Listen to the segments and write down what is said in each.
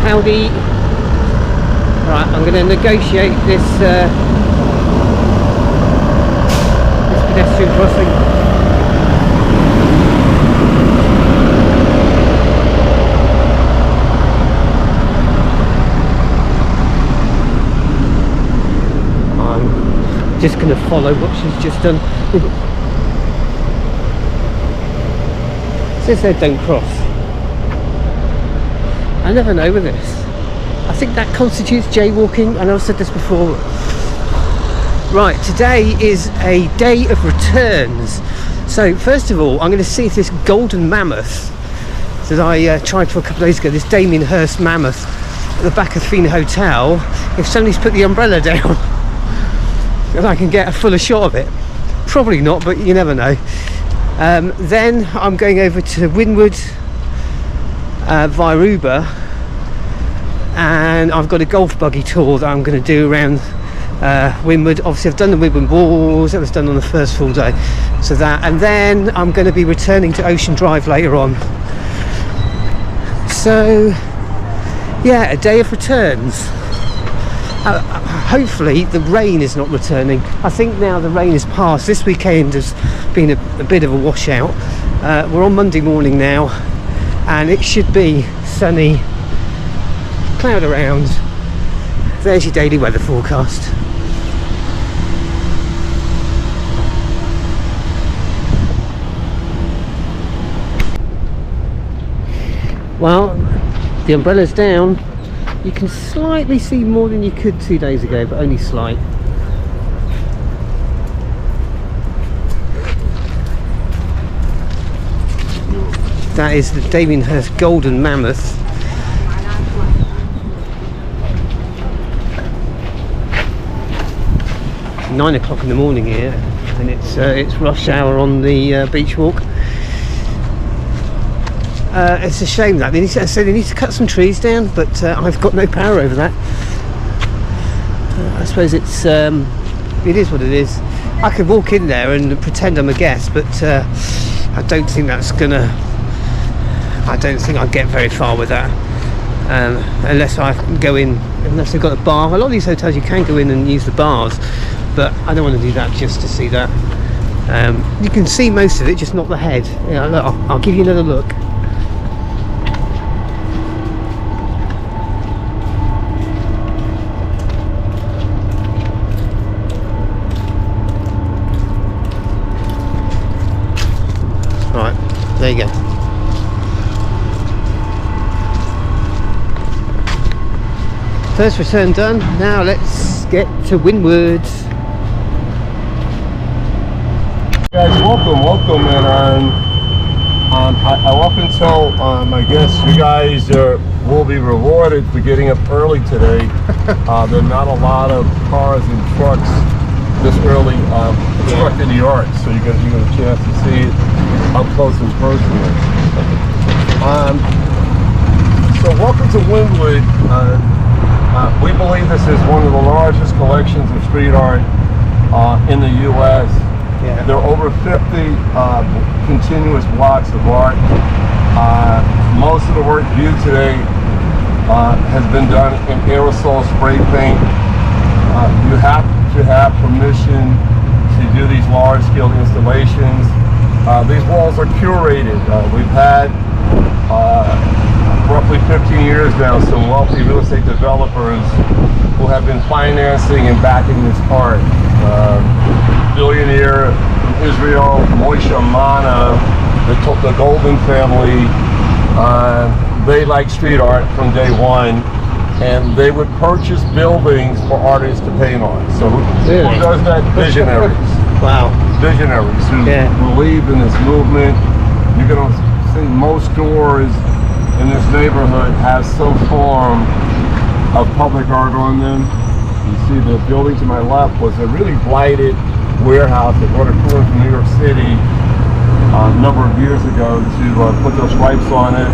Howdy. Right, I'm going to negotiate this this pedestrian crossing. I'm just going to follow what she's just done. It says there don't cross. I never know with this. I think that constitutes jaywalking, and I've said this before. Right, today is a day of returns. So first of all, I'm going to see if this golden mammoth that I tried for a couple of days ago, this Damien Hirst mammoth at the back of the Fina Hotel, if somebody's put the umbrella down and I can get a fuller shot of it. Probably not, but you never know. Then I'm going over to Wynwood via Uber, and I've got a golf buggy tour that I'm going to do around Wynwood. Obviously I've done the Wynwood walls, that was done on the first full day, so that, and then I'm going to be returning to Ocean Drive later on. So yeah, a day of returns. Hopefully the rain is not returning. I think now the rain is past. This weekend has been a bit of a washout. We're on Monday morning now, and it should be sunny, cloud around. There's your daily weather forecast. Well, the umbrella's down. You can slightly see more than you could 2 days ago, but only slight. That is the Damien Hirst golden mammoth. It's 9 o'clock in the morning here, and it's rush hour on the beach walk. It's a shame that they need to cut some trees down, but I've got no power over that. I suppose it is what it is. I could walk in there and pretend I'm a guest, but I don't think that's gonna. I don't think I'd get very far with that, unless I go in, unless they've got a bar. A lot of these hotels you can go in and use the bars, but I don't want to do that just to see that. You can see most of it, just not the head. Yeah, look, I'll give you another look. Right, there you go. First return done. Now let's get to Wynwood. Guys, welcome, and I often tell my guests, you guys will be rewarded for getting up early today. There are not a lot of cars and trucks this early constructed the art, so you get a chance to see it up close and personal. So welcome to Wynwood. We believe this is one of the largest collections of street art in the U.S. Yeah. There are over 50 continuous blocks of art. Most of the work viewed today has been done in aerosol spray paint. You have to have permission to do these large-scale installations. These walls are curated. We've had roughly 15 years now some wealthy real estate developers who have been financing and backing this art. Billionaire from Israel, Moshe Mana, the Golden family, they like street art from day one, and they would purchase buildings for artists to paint on. So who does that? Visionaries. Wow. Visionaries who believe in this movement. You're going to see most doors in this neighborhood have some form of public art on them. You see the building to my left was a really blighted warehouse that brought a crew from New York City a number of years ago to put those stripes on it.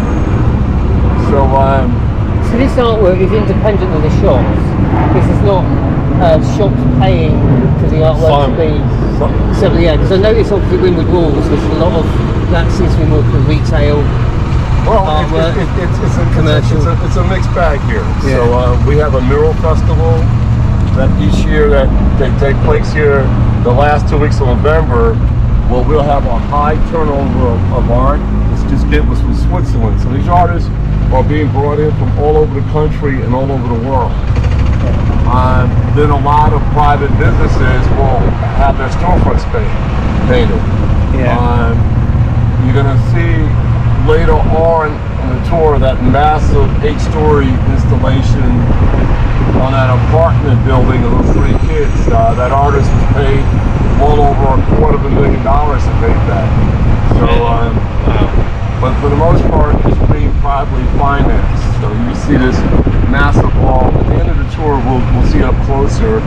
So this artwork is independent of the shops. This is not shops paying for the artwork to be. So yeah, because I noticed obviously Wynwood walls, there's a lot of that seems to be more for retail. Well, artwork? it's a mixed bag here. Yeah. So we have a mural festival that each year that they take place here the last 2 weeks of November. Well, we'll have a high turnover of art. It's just get was from Switzerland. So these artists are being brought in from all over the country and all over the world. Then a lot of private businesses will have their storefronts painted. Yeah. You're gonna see later on in the tour that massive 8-story installation on that apartment building of those 3 kids. That artist was paid well over $250,000 to paint that. So, but for the most part, it's being privately financed. So you see this massive wall. At the end of the tour, we'll see it up closer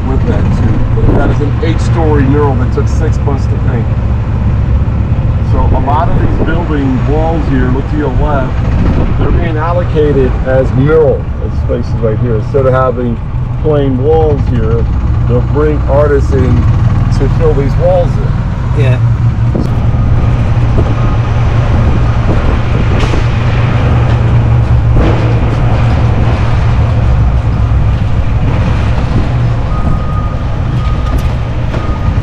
with that too. But that is an 8-story mural that took 6 months to paint. So a lot of these building walls here, look to your left, they're being allocated as mural spaces right here. Instead of having plain walls here, they'll bring artists in to fill these walls in. Yeah.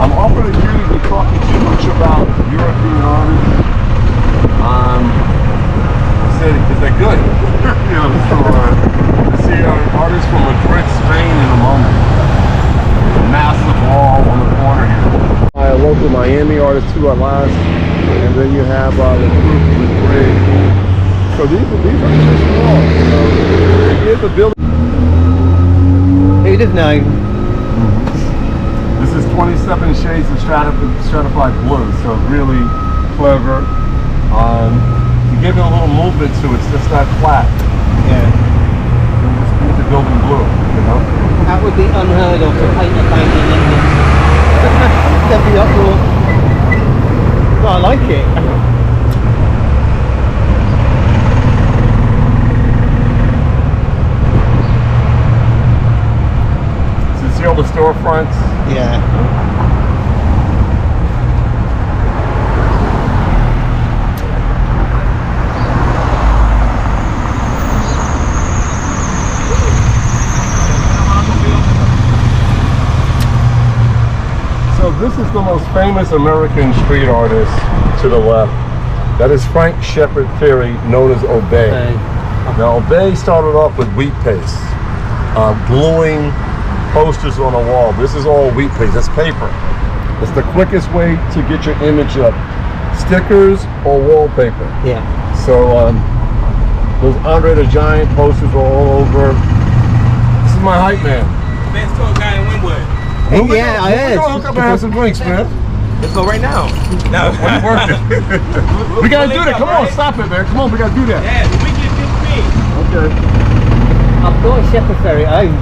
I'm often accused of talking too much about European artists. Because they're good. You know, so to see artists from Madrid, Spain in a moment. Massive wall on the corner here. Local Miami artists who are last, and then you have the group from Madrid. So these are traditional walls. So here's the building. Who'd have known? This is 27 shades of stratified blue, so really clever. You give it a little movement to it, it's just not flat. Yeah. You just paint the building blue, you know? That would be unheard of to paint a painting in England. There'd be uproar. Well, I like it. So you see all the storefronts? Yeah. So this is the most famous American street artist to the left. That is Frank Shepard Fairey, known as Obey. Now Obey started off with wheat paste, gluing posters on a wall. This is all wheat paste, that's paper. It's the quickest way to get your image up. Stickers or wallpaper. Yeah. So those Andre the Giant posters are all over. This is my hype man. Best tour guy in Wynwood. Yeah, I heard. We're gonna hook up and have some drinks, man. Let's go right now. No. We gotta do that. Come on, stop it, man. Come on, we gotta do that. Yeah, the weekend 15. Okay. I've got a Shepherd Ferry at home.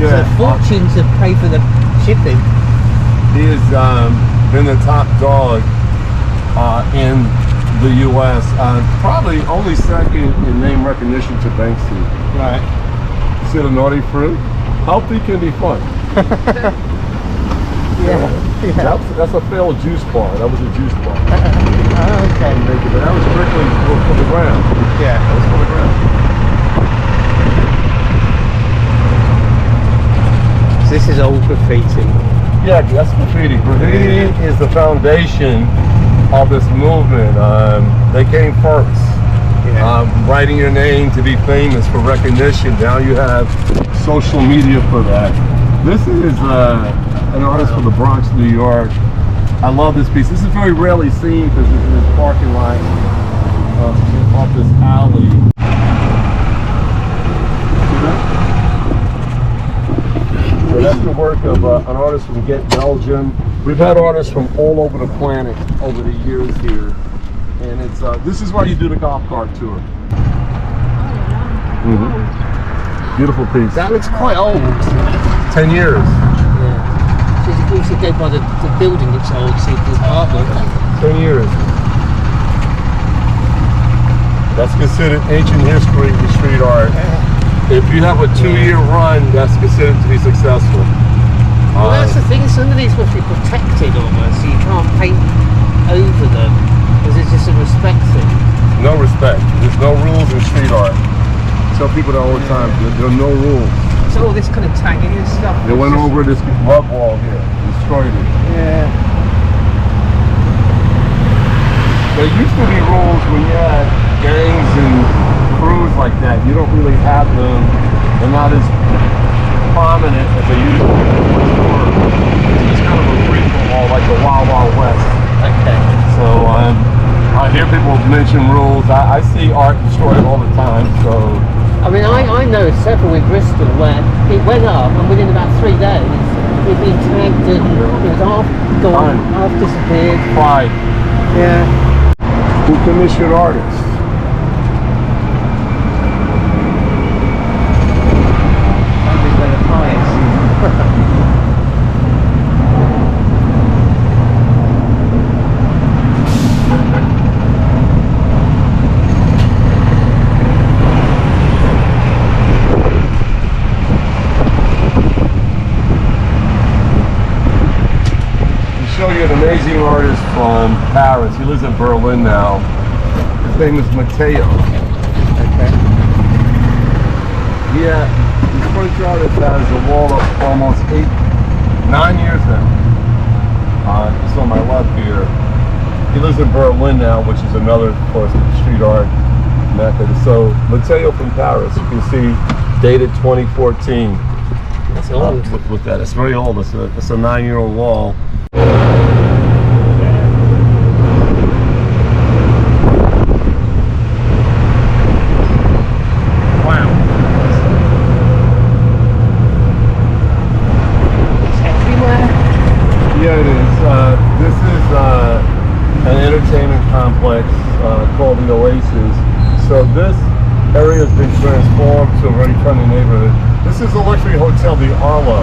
It's a fortune to pay for the shipping. He has been the top dog in the U.S. Probably only second in name recognition to Banksy. Right. See the naughty fruit? Healthy can be fun. Yeah. That's a failed juice bar. That was a juice bar. Okay. But that was strictly for the ground. Yeah. That was for the ground. So this is old graffiti. Yeah, that's graffiti. Graffiti is the foundation of this movement. They came first. Yeah. Writing your name to be famous for recognition. Now you have social media for that. This is an artist from the Bronx, New York. I love this piece. This is very rarely seen because it's in this parking lot off this alley. So that's the work of an artist from Ghent, Belgium. We've had artists from all over the planet over the years here. And it's this is why you do the golf cart tour. Beautiful piece. That looks quite old. 10 years. Yeah. So if you also go by the building, it's old, see the artwork. 10 years. That's considered ancient history in street art. If you have a 2-year run, that's considered to be successful. Well, that's the thing, some of these must be protected almost, so you can't paint over them. Because it's just a respects it. No respect. There's no rules in street art. I tell people that all the time. There are no rules. So all this kind of tagging and stuff. They went over this rub wall here, destroyed it. Yeah. There used to be rules when you had gangs and crews like that. You don't really have them. They're not as prominent as they used to be. It's kind of a free for all, like the Wild Wild West. Okay. So I hear people mention rules. I see art destroyed all the time. So I mean, I know several in Bristol where it went up and within about 3 days it'd been tagged and it was half gone, half disappeared. pride. Yeah. Who commissioned artists? Maybe they're the highest. Show you an amazing artist from Paris. He lives in Berlin now. His name is Matteo. Okay. Yeah, his furniture artist has a wall up for almost 9 years now. Just on my left here. He lives in Berlin now, which is another, of course, street art method. So Matteo from Paris, you can see, dated 2014. That's old. Look at that. It's very old. It's a 9-year-old wall. Yeah, it is. This is an entertainment complex called the Oasis. So this area has been transformed to a very friendly neighborhood. This is the luxury hotel, the Arlo.